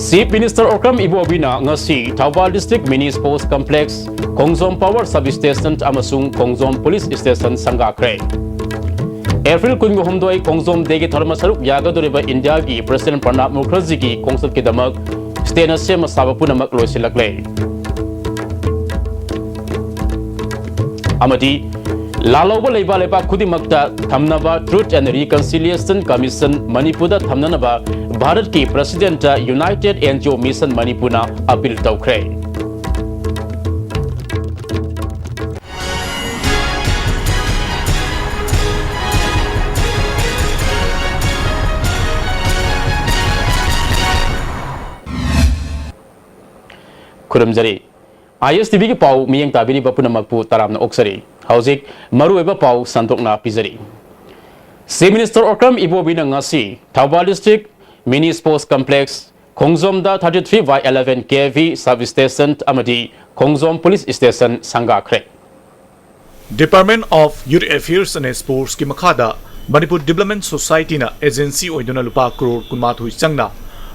Chief Minister Okram Ibobina ngasi Thawbal District Mini Sports Complex, Khongjom Power Substation amasung Khongjom Police Station sangakre. April 16 Khongjom degi tharma saruk yagadoriba India gi President Pranab Mukherjee gi khonsat ki damak stena sema sabapunamak loisilakle. Amadi Laloba Leba Leba Kudimakta Thamnaba Truth and Reconciliation Commission Manipura Thamnanaba Bharat ki President United NGO Mission Manipuna appeal taukre. Kuramjari ISTV ki pau miyang tabini bapuna magpu taramna oksari. Hauzik marueba pau santokna pizari. Chief Minister Okram Ibobina ngasi Thawbal District Mini Sports Complex, Khongjom da 33/11 kV substation amadi Khongjom Police Station sangakre. Department of Youth Affairs and Sports ki makhada Manipur Development Society na agency oiduna lupa crore kunmathui changna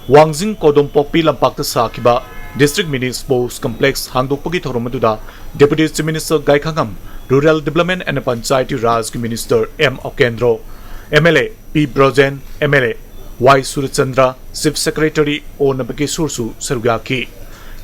Wangjing Kodom Pokpi lampakta sakiba District Mini Sports Complex hangdokpagi thoromaduda Deputy Chief Minister Gaikhangam, Rural Development and Panchayati Raj Minister M. Okendro, MLA P. Brojen, MLA Y. Surachandra, Chief Secretary O. Nabakeshwarsu Sarugaki.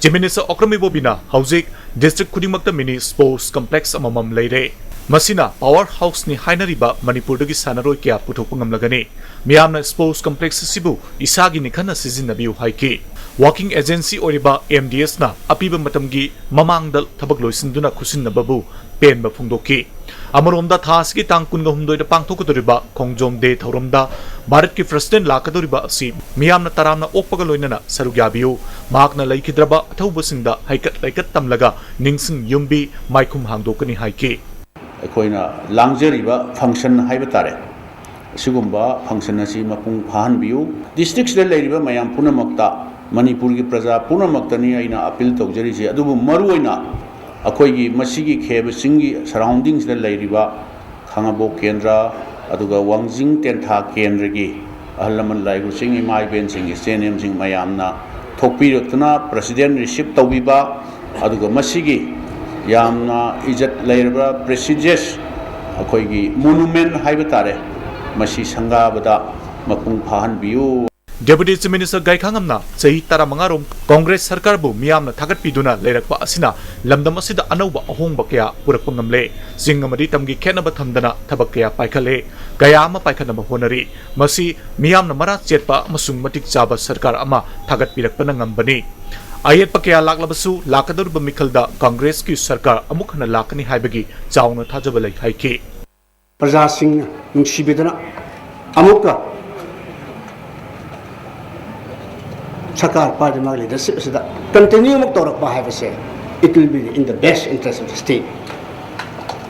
Chief Minister Okram Ibobina, Hauzik, District Kudimakta Mini Sports Complex amamam leire. Masina Powerhouse ni hainariba Manipur dagi sanaroi kya puthokpa ngamlagani. Miyamna Sports Complex sibu isagi ni khana sizinnabiu haiki. Working Agency oriba MDS na apiba matamgi mamangdal thabak loisinduna khusinnababu penba phungdoki. Amaromda thasgi tang kunga humdoi da pangthokadoriba Khongjom de thoromda Bharat ki President lakadoriba asi miyamna taramna okpaga loinana sarugyabiu mahakna laikhidraba athaubasinda haikat laikat tamlaga ningsing yumbi maikhum hangdokani haiki. Akoina langjariba function haiba tare sigumba function asi mapung phahanbiu districts le leiriba mayam punamakta Manipur ki praja punamakta ni aina appeal tawjari je adubu maruoina akoigi masigi kheba singi surroundings le leiriba khangabo kendra aduga Wangjing tentha kendra gi ahlaman laigu singi mai ben singi senem sing mayamna thokpirotna president receive tawbiba aduga masigi yamna ijat leiriba prestigious akoigi monument haiba tare masi sangabada mapung phahanbiu. Deputy Chief Minister Gaikhangamna Chahi Taramangarom Congress Sarkar bu miyamna thagatpiduna leirakpa asina lamdam asida anauba ahongba kaya purakpa ngamle singamadi tamgi khenaba thamdana thabak kaya paikhale kaya ama paikhanaba honari masi miyamna mara chetpa amasung matik chaba sarkar ama thagatpirakpana ngambani ayetpa kaya laklabasu lakadurba mikhalda Congress ki sarkar amukhana lakani haibagi chauna thajaba lai haiki praja singh nungsibedana amukka Sakar party mag leadership is that continue muk torak pa have say it will be in the best interest of the state.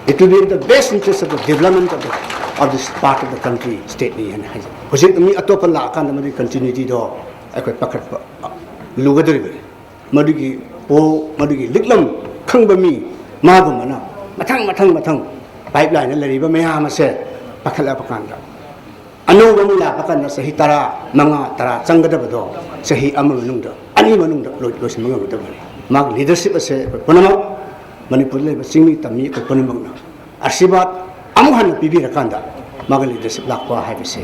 It will be in the best interest of the development of this part of the country, state ni and has. Hojik mi atopan la akan namadi continuity do akoi pakat pa lugadri be. Madigi o madigi liklam khangba mi magum mana matang pipeline la riba mayama se pakala pakanda. Ano ba mula pakan na sahi tara mga tara sanggadaba do sahi amanungda ani manungda los mga gudaba mag leadership ase punamag Manipur le singmi tammi ko punamag na asibat amuhan pibirakanda mag leadership lakwa have say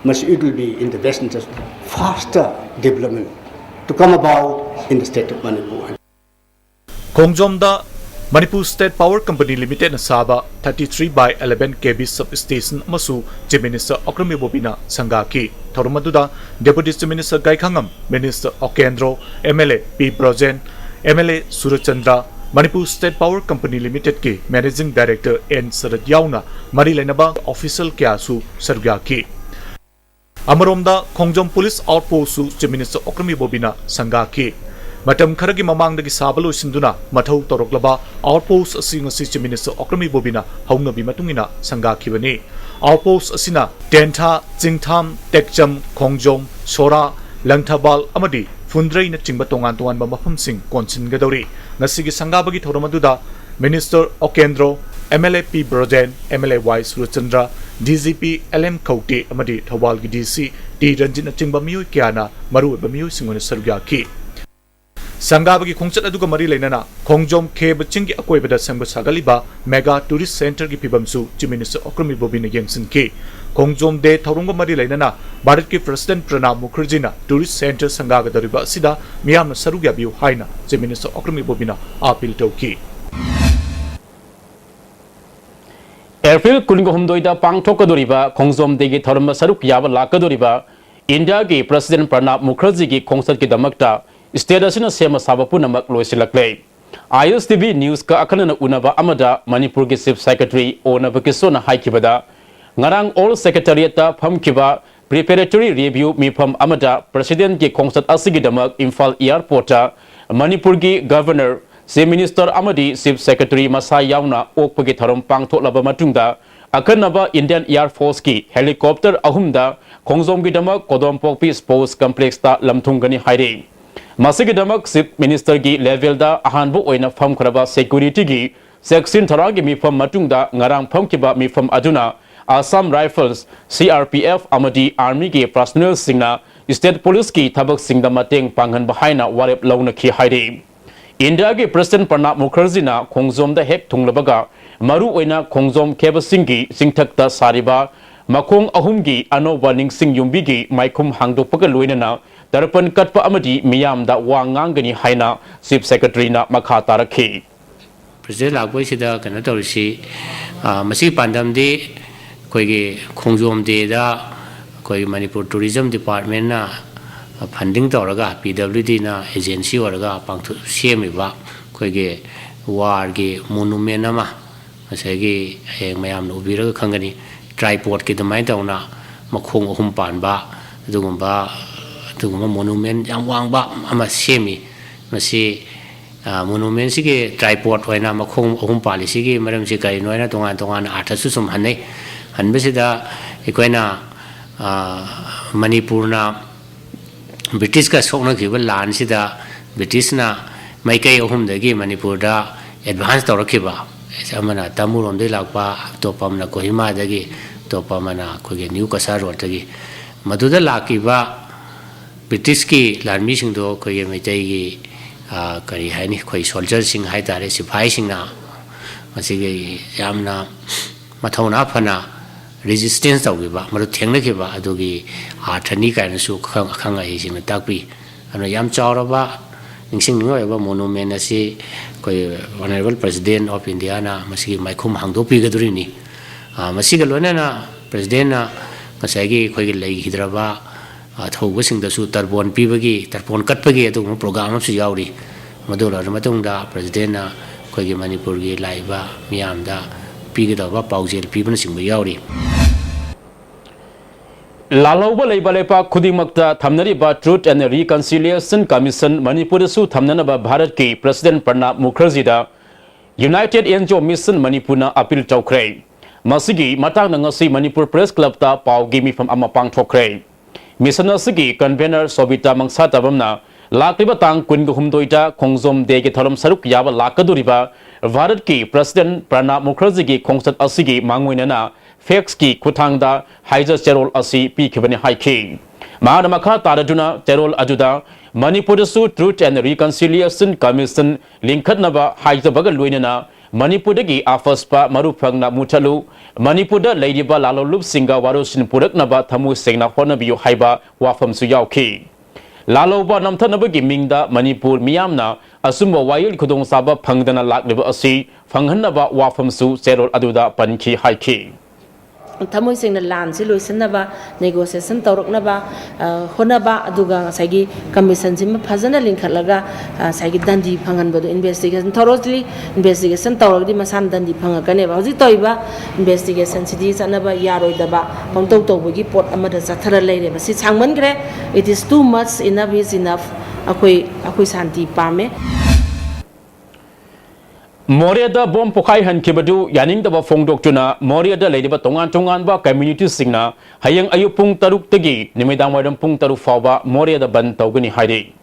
must it will be in the best interest faster development to come about in the state of Manipur. Khongjom da Manipur State Power Company Limited na saba 33/11 kV substation masu Chief Minister Okram Ibobina sangaki thoromaduda Deputy Chief Minister Gaikhangam, Minister Okendro, MLA P. Brojen, MLA Surachandra, Manipur State Power Company Limited ki Managing Director N. Sarad Yauna mari lainaba official kya su sargyaki Amaromda Khongjom Police Outpost su Chief Minister Okram Ibobina sangaki Matam kharagi mamangdagi sabalo sinduna mathau toroklaba outpost asing asi Chief Minister Okram Ibobina haungnabi matungina sangakhibani outpost asina Tentha Chingtham Tekcham Khongjom Sora Langthabal amadi Fundrai na chingba tongan ba mafamsing konsin gadori ngasigi sangabagi thoromaduda Minister Okendro MLA P Broden MLA Y Surchandra DGP LM Kauti amadi Thawal gi DC T Ranjit achingba mioi kyana maru ba mioi singone sarugya ki Sangabagi khongchat aduga mari leinana khongjom kheb chingi akoibada sangba sagaliba mega tourist center gi pibamsu Chief Minister Okram Ibobina yengsin ki khongjom de thorungba mari leinana Bharat ki President Pranab Mukherjee na tourist center sangaga dariba asida miyamna sarugya biu haina Chief Minister Okram Ibobina appeal tauki April kulingo humdoida pangthokadoriba khongjom degi thoram saruk yaba lakadoriba India gi President Pranab Mukherjee gi khongsat ki damakta State asina sema sabapu namak loisilakle ISTV news ka akanana unaba amada Manipur ki Chief Secretary Onabakisona haikibada ngarang all secretariat ta phamkiba preparatory review mifam amada President ki khongsat asigi damak Imphal airport ta Manipur ki Governor Chief Minister amadi Chief Secretary masa yauna okpagi tharam pangtholaba matungda akanaba Indian Air Force ki helicopter ahumda khongjom gi damak Kodompokpi Sports Complex ta lamthungani haire Masigi damak Chief Minister gi level da ahanbu oina pham khraba security gi section tharagi mifam matungda ngarang phamkiba mifam aduna Assam Rifles CRPF amadi Army gi personnel singna State Police ki thabak singda mateng panghan bahaina warep launa ki haire India gi President Pranab Mukherjee na khongjom da hek thunglabaga maru oina khongjom kheba singi singthakta sariba makhong ahum gi anoba ningsing yumbi gi maikhum hangdokpaga loinana Darpan katpa amadi miyam da wangangani haina Chief Secretary na makha tarakhi President lakboi sida kana torisi masi pandam de koigi khongjom de da koi Manipur Tourism Department na funding toraga PWD na agency oraga pangthu semiba koigi war gi monument ama masagi heng mayam no biraga khangani tripod ki damai tauna makhong ahum panba dugumba tuguma monument yang wangba ama semi masi monument sige tripod hoina makhong ahum pali sige maram si kai noina tongan tongan athasu sum hanai hanbesida ikoina Manipur na British ka sokna kiba lan sida British na maikai ahum dagi Manipur da advance tawrakiba samana tamuron de lakpa topam na Kohima dagi topam na koge New Kasar road dagi maduda lakiba British ki larmi sing do ko ye metai gi kari haini khoi soldier sing hai tare sipai sing na masigi yamna mathona phana resistance taw gi ba maru thengna ki ba adugi athani kaina su khanga hi sing takpi ano yam chawra ba ningsing ngoi ba monument asi koi honorable president of India na masigi maikhum hangdo pi gaduri ni masigi lona na president na masagi khoi gi lei hidraba thawbasing da su tarbon pibagi tarbon katpagi adu program su yauri madula matungda president na khoigi Manipur gi laiba miyam da pigida ba paujel pibna sing yauri Laloba leiba lepa khudimakta thamnari ba Truth and Reconciliation Commission Manipur su thamnana ba Bharat ki President Pranab Mukherjee da United Angel Mission Manipur na appeal tawkhre masigi matang na ngasi Manipur Press Club ta pawgi mifam ama pangthokre Mission asigi convener Sobita Mangsa tabamna lakriba tang kun humdoita khongjom de ge tharam saruk yaba lakaduriba Bharat ki President Pranab Mukherjee gi khongsat asigi mangoinana facts ki kuthangda haija cherol asi pikibani haiki mahana makha taraduna cherol ajuda Manipur su Truth and Reconciliation Commission linkhatnaba haija bagal loinana Manipur gi afaspa marufangna muthalu Manipur da leidiba lalolup singa warosin puraknaba thamu sengna honabiyo haiba wafam su yauki laloba namthanaba gi mingda Manipur miyamna asumba wayil khudong saba phangdana lakliba asi phanghanaba wafam su cherol aduda panki haiki Tamoi sing na lan si loisan na ba negotiation tawrok na ba hona ba aduga sagi commission sim phajana linkhat laga sagi dandi phangan bodo investigation thoroughly investigation tawrok di masan dandi phanga kane ba hoji toiba investigation sidi sana ba yaroi da ba pangtau to bogi pot amada sathara leire ba si changman gre it is too much enough is enough akoi santi pame Moria da bom pokai han kibadu yaning da ba fongdok tuna Moria da leidiba tongan ba community singna hayang ayupung taruk tagi nimidang wadam pung taruk fawba Moria da ban tawgani haide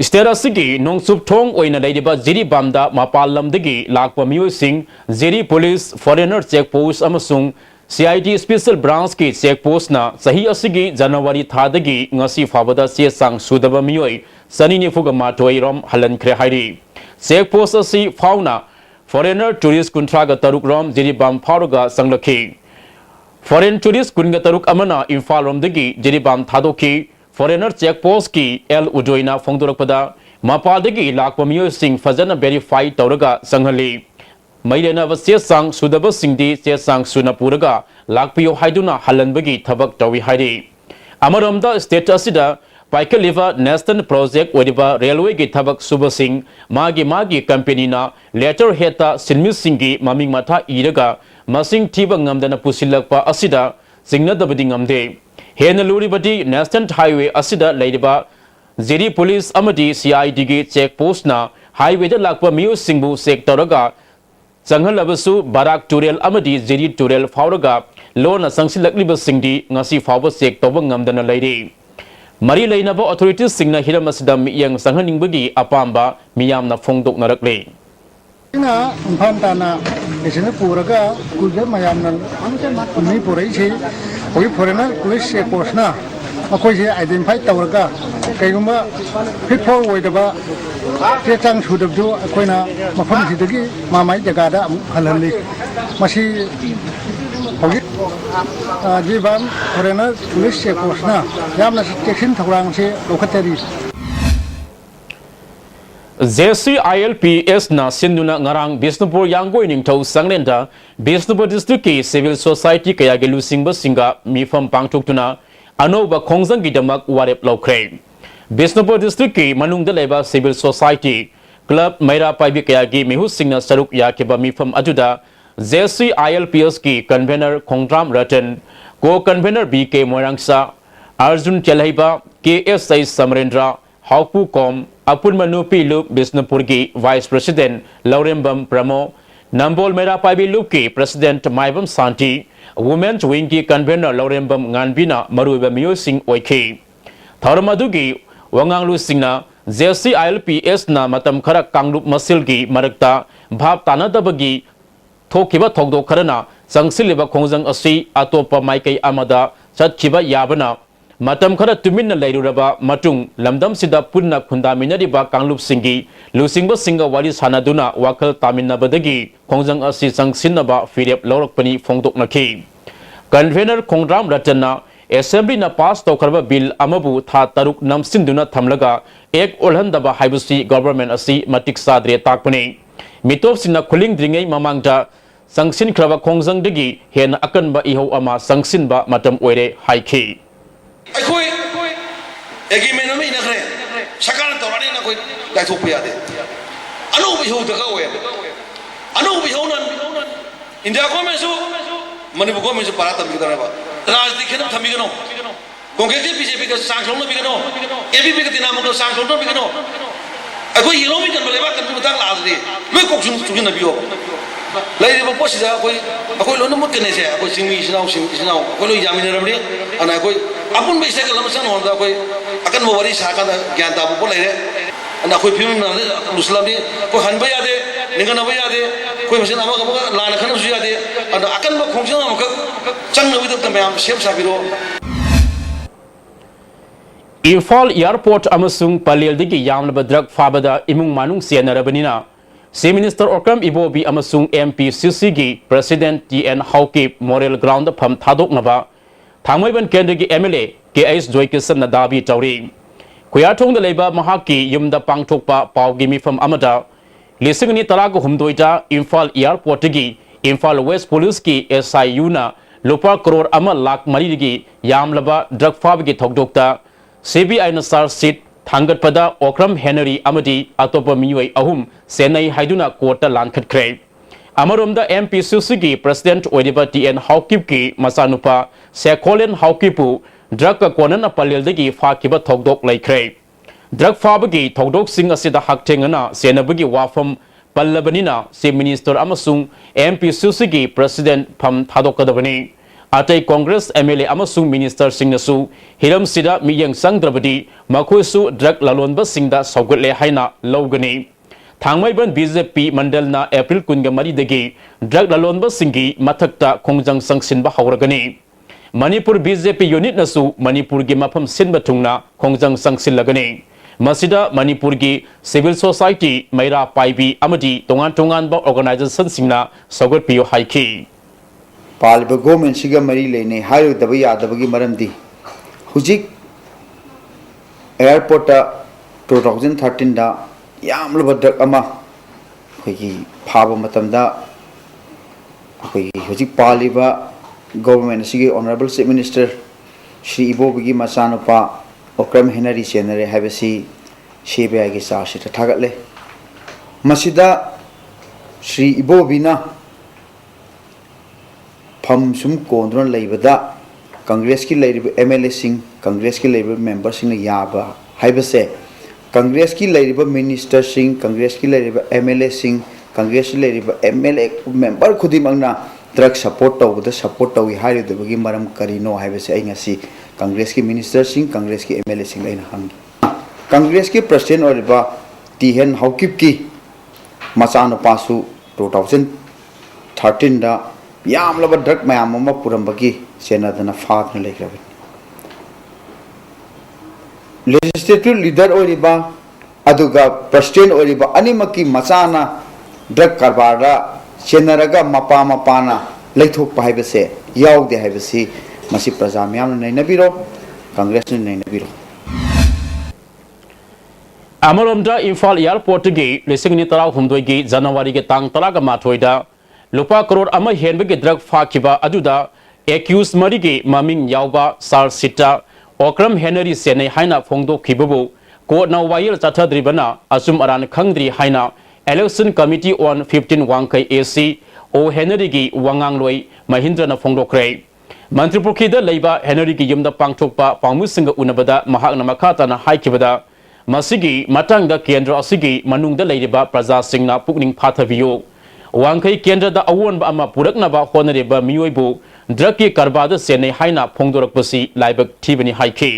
state असगी नोंगसुप थोंग ओइना लेदिबा जिरीबामदा मपाल लमदगी लाकपा मियोइसिंग Jiri police foreigner check post अमसुंग CID स्पेशल ब्रांच की चेक पोस्ट ना सही असगी जनवरी थादगी ngasi फाबदा से सांग सुदबा मियोइ सनी निफुगा माथोइ रोम हलनख्रे हाइरी चेक पोस्ट असि फाउना फॉरेनर टूरिस्ट कुंट्रागा तरुक रोम जिरीबाम फारुगा संगलखी फॉरेन टूरिस्ट कुनगा तरुक अमना इम्फाल रोमदगी जिरीबाम थादोखी फॉरेनर चेक पोस्ट की एल उडोइना फोंदोरकपदा मपादगी लाकपा मियोइसिंग फजन वेरीफाई तौरगा संगली मैलेनब से सांग सुदब सिंदी से सांग सुनपुरगा लाकपियो हाइदुना हलनबगी थबक तवी हाइरी अमरमदा स्टेट असिदा पाइकलिवा नेशनल प्रोजेक्ट ओदिबा रेलवे की थबक सुबसिंग मागी कंपनीना लेटर हेता सिनमि सिंगी ममिंग माथा इरगा मसिंग थिबा ngamdana pusilakpa asida singnadabadi ngamde हेन लुरीबदी नेशनल हाईवे असिदा लेरिबा जिरी पुलिस अमदी CID की चेक पोस्ट ना हाईवे लाकपा मियो सिंबु चेक तौरगा संघलबसु बाराक टूरेल अमदी जिरी टूरेल फाउरगा लोन संगसिलक्लिबा सिंगदी ngasi फाउबा चेक तौबा ngamdana लेरी मरी लेनबा अथॉरिटीज सिंगना हिरम असिदा मियंग संघनिंगबगी अपाम्बा मियामना फोंदोकनरकले ना इम्फाल इसने पूरा कुछ मयामन नहीं पूरा ही कोई फॉरेनर पुलिस चेक पोस्ट ना अखोई से आइडेंटिफाई तौरगा कईगुम्बा फिटफॉल ओइदबा चे चांग सुदबजो अखोइना मफम सिदगी मामाई जगादा हलहली मसी होगी जीबाम फॉरेनर पुलिस चेक पोस्ट ना यामना चेकिंग थौरांग से लोखतरी JCILPS na sinduna ngarang Bisnupur Yanggoi Ningthau Sanglenda Bisnupur District ki Civil Society kaya ge lusingba singa mifam pangthuktuna anoba khongjang gi damak warep laukhre Bisnupur District ki manungda leba Civil Society Club Maira Paibi kaya gi mihu singna saruk yakeba mifam ajuda JCILPS ki convener Khongram Ratan co convener BK Moirangsa Arjun Chelhaiba KSI Samrendra Haupu Kom Apun Manupi Loop Bisnupur ki Vice President Laurembam Pramo Nambol Mera Paibi Loop ki President Maibam Santi Women's Wing ki Convener Laurembam Nganbina Maruiba Mio Singh Oiki Thauramadugi Wanganglu Singna JCILPS na matam khara Kanglup Masil ki Marakta Bhab Tanadabagi Thokiba Thokdo Kharana Sangsiliba Khongjang Asi Atopa Maikai Amada Chatkiba Yabana matam khara tuminna leiruraba matung lamdam sida punna khundaminariba Kanglup Singi lusingba singa wari sanaduna wakal taminabadagi khongjang asi sangsinnaba firep lawrakpani phongdoknaki convener Khongram Ratana assembly na pass tawkharba bill amabu tha taruk namsinduna thamlaga ek olhandaba haibusi government asi matik sadre takpani mitop sinna khuling dringai mamangda sangsin khraba khongjang dagi hen akanba ihau ama sangsinba matam oire haiki अखोई agreement में इनखरे सरकार तौरानी ना कोई लाइथोप यादे अनूप इहो दगा होए अनूप इहो नन इंडिया को में सु मणिपुर को में सु पारा तम किदरा बा राजनीति खेन थमी गनो कांग्रेस के बीजेपी का सांसद भी गनो एबीपी के दिनाम को सांसद भी गनो अखोई येलो में जन बलेबा कन मतंग लादे वे कोक्सुम तुगिन नबियो लेरिबो पोसिदा अखोई लोन मत कने से अखोई सिंगी सिनाव अखोई लो यामिन रमडी अना अखोई अपन बैसे के लमसन होंदा कोई अकन मोवरी साका ज्ञान ताबो को लेरे अना कोई फिल्म ना मुस्लिम कोई हनबा यादे निगन बा यादे कोई मसन अमा लाना खन सु यादे अना अकन बा खोंजन अमक चंग नबिद तमयाम same साबिरो Imphal Airport amasung Paleldagi yamlaba drug fabada imung manung sianarabani Chief Minister Okram Ibobi amasung MPCC gi President TN Haukip Moral Ground pham thadok naba Thangmaiban Kendra gi MLA KS Joykisan nadabi tawri Kuyatong da leba mahaki yumda pangthokpa pawgi mifam amada lisingni talaga humdoita Imphal Airport gi Imphal West Police ki SIU na lupa crore ama lakh mari gi yamlaba drug fab gi thokdokta CBI na sar seat thangat pada Okram Henry amadi atopa miyoi ahum senai haiduna court lankhat kre amaromda MPCC gi President Oediba TN Haukip ki masanupa Sekholen Haukipu drug ka konan apalel dagi fakiba thokdok laikre drug fabagi thokdok sing asida haktengana senabagi wafam pallabanina Chief Minister amasung MPCC gi President pham thadokadabani अतई Congress MLA अमसुंग minister सिंगनसु हिरम सिदा मियंग संगद्रबदी मखोइसु drug ललोनबा सिंगदा सौगतले हाइना लौगनी थांगमैबन बीजेपी मंडलना एप्रिल कुनगा मरीदगी ड्रग ललोनबा सिंगी मथक्ता खोंजंग संगसिनबा हौरगनी मणिपुर बीजेपी यूनिट नसु मणिपुर की मफम सिनबा थुंगना खोंजंग संगसिनलगनी मसिदा मणिपुर की सिविल सोसाइटी मैरा पाइबी अमदी तोंगान तोंगानबा ऑर्गेनाइजेशन सिंगना सौगतपियो हाइखी पालिबा गवर्नमेंट सिगा मरी लेने हाइरोदबा यादबगी मरमदी हुजिक एयरपोर्ट 2013 दा यामलबा ड्रग अमा अखोगी फाबा मतमदा अखोगी हुजिक पालिबा गवर्नमेंट सिगी ऑनरेबल चीफ मिनिस्टर श्री इबोबगी मचानुपा ओक्रम हेनरी चेनरे हाइबसी सीबीआई की चार्जशीट थागतले मसिदा श्री इबोबीना फम सुम कोंद्रोन लेबदा कांग्रेस की लेरिब एमएलए सिंह कांग्रेस की लेरिब मेंबर सिंह याबा हाइबसे कांग्रेस की लेरिब मिनिस्टर सिंह कांग्रेस की लेरिब एमएलए सिंह कांग्रेस की लेरिब एमएलए मेंबर खुदिमंगना ड्रग सपोर्ट तौबदा सपोर्ट तौई हारिदबगी मरम करिनो हाइबसे आई ngasi कांग्रेस की मिनिस्टर सिंह कांग्रेस की एमएलए सिंह लेना हंगी कांग्रेस की प्रेसिडेंट ओरिबा टीएन हाउकिप की मचानुपासु 2013 दा यामलबा ड्रग मयाम अमा पुरंबगी सेनादना फादन लेग्रबनी legislative leader ओरिबा अदुगा president ओरिबा अनिमकी मचाना drug Karbara सेनरगा Mopa मपाना लेथोक हाइबसे यावदे हाइबसी मसी प्रजा म्याम नैनबिरो कांग्रेस ने नैनबिरो अमरोमदा इम्फाल एयरपोर्ट की लिसिंग तरा हुमदोई की जनवरी के तांग तरागा माथोइदा लुपा करोड़ अमा हेनबगे ड्रग फाखिबा अदुदा एक्यूज मरी की ममिंग यावबा सार सिटा ओक्रम हेनरी सेने हाइना फोंदोखिबबु कोर्टना वायल चथद्रिबना असुम अरान खंगद्रि हाइना इलेक्शन कमिटी ऑन 15 वांगकै एसी ओ हेनरी की वांगांगलोई महेंद्रना फोंदोखरे मंत्रिपुरखीद लेबा हेनरी की युमदा पांगथोकपा पामुसिंग उनबदा महाकना मखाताना हाइखिबदा मसिगी मतंगदा केंद्र असिगी मनुंगदा लेरिबा प्रजा सिंगना पुकनिंग फाथबियो वांगकै केंद्रदा अवोनबा अमा पुरकनबा होनरेबा मियोइबु ड्रग की करबादा सेने हाइना फोंदोरकपसि लाइबक थिबनि हाइखि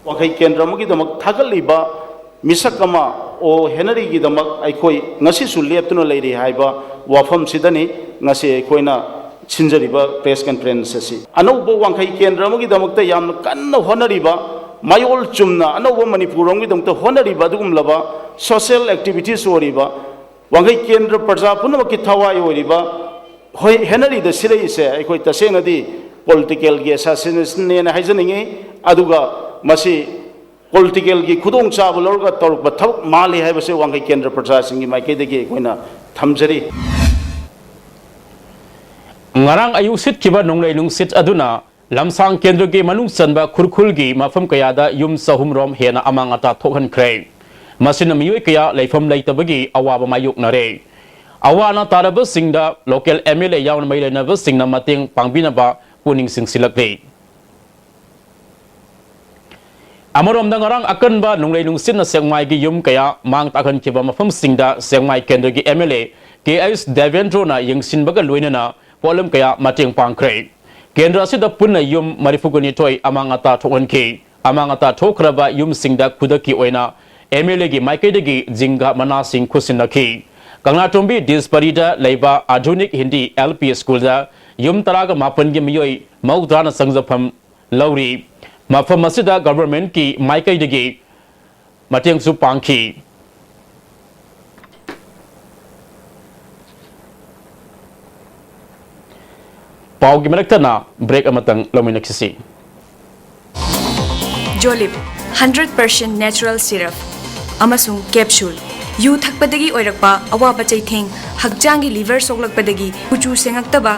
वांगकै केंद्र मुगी दमक थागलिबा मिसकमा ओ हेनरी की दमक अखोई ngasi su leptuna leiri haiba wafam sidani ngasi अखोइना छिंजरिबा प्रेस कॉन्फ्रेंस से अनौबो वांगखै केंद्र अमगी दमकता याम कन्न होनरिबा मायोल चुमना अनौबो मणिपुर अमगी दमकता होनरिबा दुगुमलबा सोशल एक्टिविटीज ओरिबा वांगखै केंद्र प्रजा पुनमकी थवाई ओरिबा होय हेनरी द सिरैसे अखोइ तसेंगदी पॉलिटिकल की असैसिनेशन ने हाइजनिंगे अदुगा मसी पॉलिटिकल की खुदोंग चाब लौरगा तौरक थबक माले हाइबसे वांगखै केंद्र प्रजा सिंगी माइकेदगी अखोइना थमजरी ngarang ayu sit kiba nonglai lung sit aduna lamsang kendra ge manung sanba khurkhul gi mafam kaya da yum sahum rom hena amangata thokhan kre masina miyoi kaya leifam leitabagi awaba mayuk nare awana taraba singda local mla yawn mailena ba singna mateng pangbina ba puning singsilakle amarom da ngarang akan ba nonglai lung sit na sengmai gi yum kaya mang takhan kiba mafam singda sengmai kendra gi mla ks devendro na yingsin baga loinana pollen कया मतेंग पांखरे केंद्र से पुन yum मरिफुगनी toy अमांगता थोनके अमांगता थोखरबा yum सिंगदा खुदकी ओइना MLA की माइकेदगी जिंगा मना सिंह खुसिनखी कंगनाटोंबी डिस्परीदा लेबा आधुनिक Hindi LP school दा युम तरागा मापन की मियोय मौद्राना संजफम लौरी मफम मसिदा गवर्नमेंट की माइकेदगी मतेंग सु पांखी पाव की मरक्तना ब्रेक अमतंग लमिनक्सी जोलिप 100% नेचुरल सिरप अमसुंग कैप्सूल यू थकपदगी ओइरकपा अवाबा चैथेंग हकजांगी लिवर सोगलकपदगी कुचू सेंगक्तबा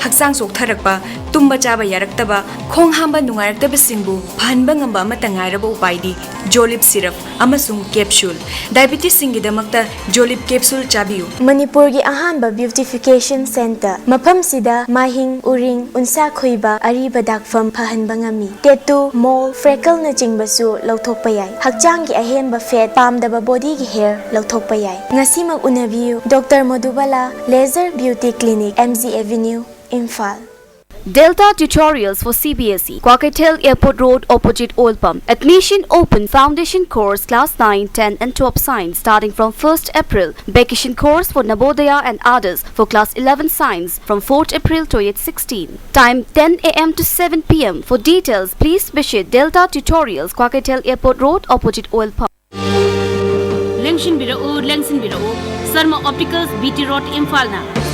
हक्चांग सोक्थरकपा तुम्बा चाबा यारक्तबा खोंग हांबा नुंगारक्तबसिंगबु फहनबा ngamba amata ngairaba upaidi Jolib syrup amasung capsule diabetes singidamakta Jolib capsule chabiu Manipur gi ahanba beautification center mafam sida mahing uring unsa khoiba ariba dakfam phahanba ngami tattoo mole freckle na chingbasu lauthokpa yai hakchang gi ahenba fat pamdaba body gi hair lauthokpa yai ngasimak unabiu Dr. Madhubala Laser Beauty Clinic MZ Avenue Imphal Delta Tutorials for CBSE, Kwakatel Airport Road opposite Old Pump. Admission open. Foundation course class 9, 10 and 12 science starting from 1st April. Vacation course for Navodaya and others for class 11 science from 4th April to 16. Time 10 a.m. to 7 p.m. For details, please visit Delta Tutorials, Kwakatel Airport Road opposite Old Pump. Lengshin Birao, Sarma Opticals BT Road Imphal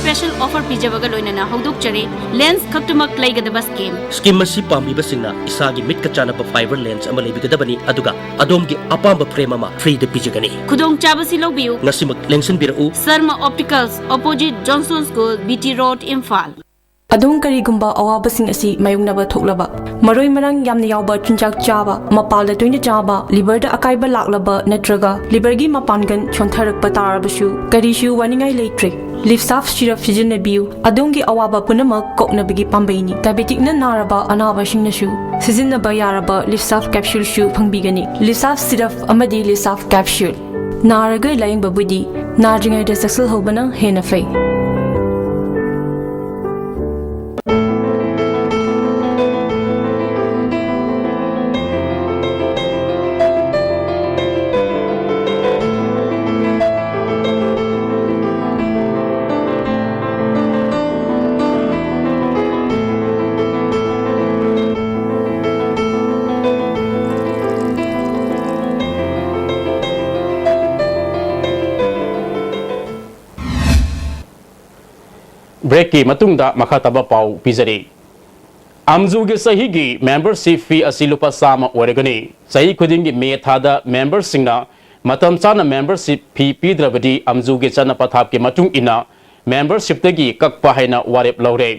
special offer pijabaga loinana hawdok chare lens khaktumak laigadaba scheme masi pambibasingna isagi mitka chanaba fiber lens ama leibigadabani aduga adomgi apamba frame ama free de pijagani khudong chabasi lobiu ngasimak lengsin birau Sarma Opticals opposite Johnson School BT Road Imphal Adung karigumba awabasing asi mayungnaba thoklaba maroi marang yamna yawba chunjak chaba mapalda toina chaba liver da akaiba laklaba natraga liver gi mapangan chontharakpa tarabasu karishu waningai leitre Lifsaf syrup sijunabiu adungi awaba punamak koknabigi pambaini diabetic na naraba anabasing nasu sizinaba yaraba Lifsaf capsule shu phangbigani Lifsaf syrup amadi Lifsaf capsule naraga laying babudi narjingai da successful hobana hena fai break ki matungda makhataba pau pizari amzu ge sahi gi membership fee asilupa sama oregani sahi khuding gi me thada members singna matam chana membership fee pidrabadi amzu ge chana pathap ki matung ina membership tagi kakpa haina warep lawre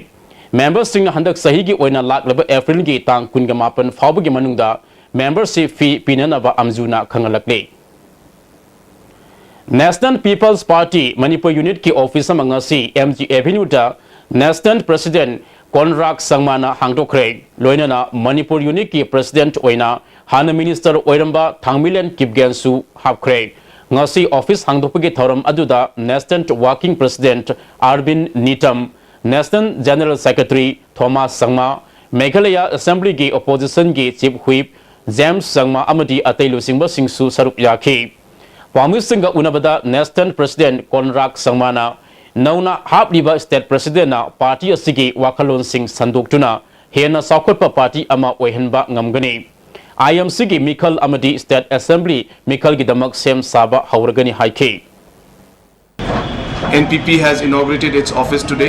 members singna handak sahi gi oina laklaba april gi tang kun ga mapan fawbu gi manungda membership fee pinanaba amzuna khangalakle National People's Party Manipur Unit ki office mangasi MG Avenue da National President Konrak Sangmana hangdokre loinana Manipur Unit ki President oina Hana Minister oiramba Thangmilen Kipgensu hapkre ngasi office hangdopagi thoram aduda National Working President Arvin Nitam National General Secretary Thomas Sangma Meghalaya Assembly ki opposition ki Chief Whip James Sangma amadi atailu singba singsu sarup yakhi Pamusinga unabada National President Konrak Sangmana nauna hapliba State President na party asigi wakalon sing sanduktuna hena sakotpa party ama oihenba ngamgani IMC gi Mikhal amadi State Assembly Mikhal gi damak sem saba hauragani haike NPP has inaugurated its office today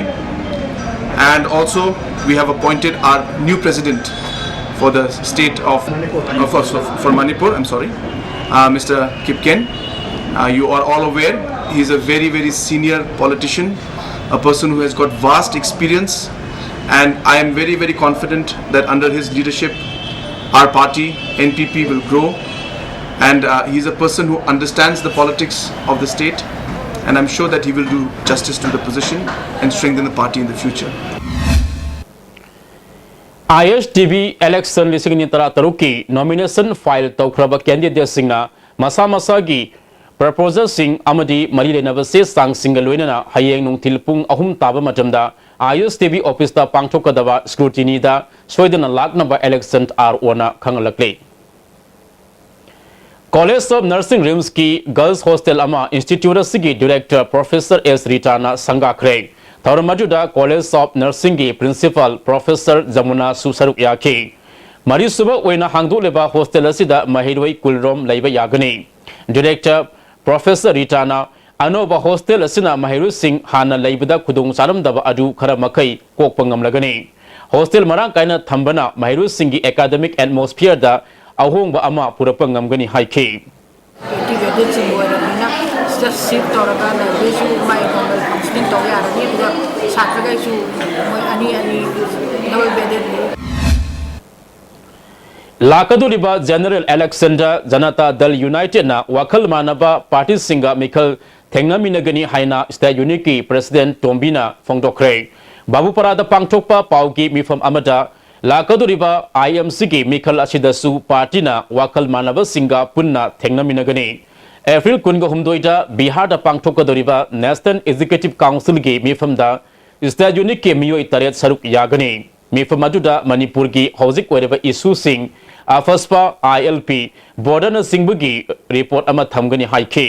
and also we have appointed our new president for the state of for Manipur Mr. Kipken. You are all aware he is a very senior politician, a person who has got vast experience, and I am very confident that under his leadership our party NPP will grow, and he is a person who understands the politics of the state, and I'm sure that he will do justice to the position and strengthen the party in the future. ISTB election lising nitara taruki nomination file taukraba candidate singna masa gi proposal sing amadi mari lenaba se sang single loinana hayeng nung tilpung ahum taba matamda ISTB office ta pangthokadaba scrutiny da soidana laknaba election ar ona khangalakle College of Nursing Rims ki Girls Hostel ama Institute sigi Director Professor S Ritana Sangakre Thauramajuda College of Nursing ki Principal Professor Jamuna Susaruk Yaki Mari suba oina hangdu leba hostel asida mahirwai kulrom laiba yagani Director Professor Ritana Anoba hostel asina Mahiru Singh hana laibada kudung saram daba adu khara makai kokpangam lagani hostel marang kaina thambana Mahiru Singh gi academic atmosphere da ahongba ama purapangam gani haike integrated sing oira bina just shift toraga na besu mai counseling to ya ni ꯁꯥꯇ꯭ꯔꯈꯩꯁꯨ ꯃꯣꯏ ꯑꯅꯤ double ꯕꯦꯗꯦꯗ ꯂꯩ लाकदुरिबा general election Janata Dal United ना वखल मानबा party सिंगा मिखल थेंगनामिनगनी हाइना state unit की president टोम्बीना फोंदोखरे बाबूपरादा पांगथोकपा पाउगी मिफम अमदा लाकदुरिबा IMC की मिखल असिदसु पार्टीना वखल मानबा सिंगा पुन्ना थेंगनामिनगनी April कुनगा हुमदोइदा Bihar दा पांगथोकदोरिबा national executive council की मिफमदा स्टेट यूनिट के मियोई तरेत सरुक यागनी मिफम अदुदा मणिपुर की हौजिक ओइरबा इशू सिंग आफस्पा ILP बोर्डन सिंह की रिपोर्ट अमा थमगनी हाइखी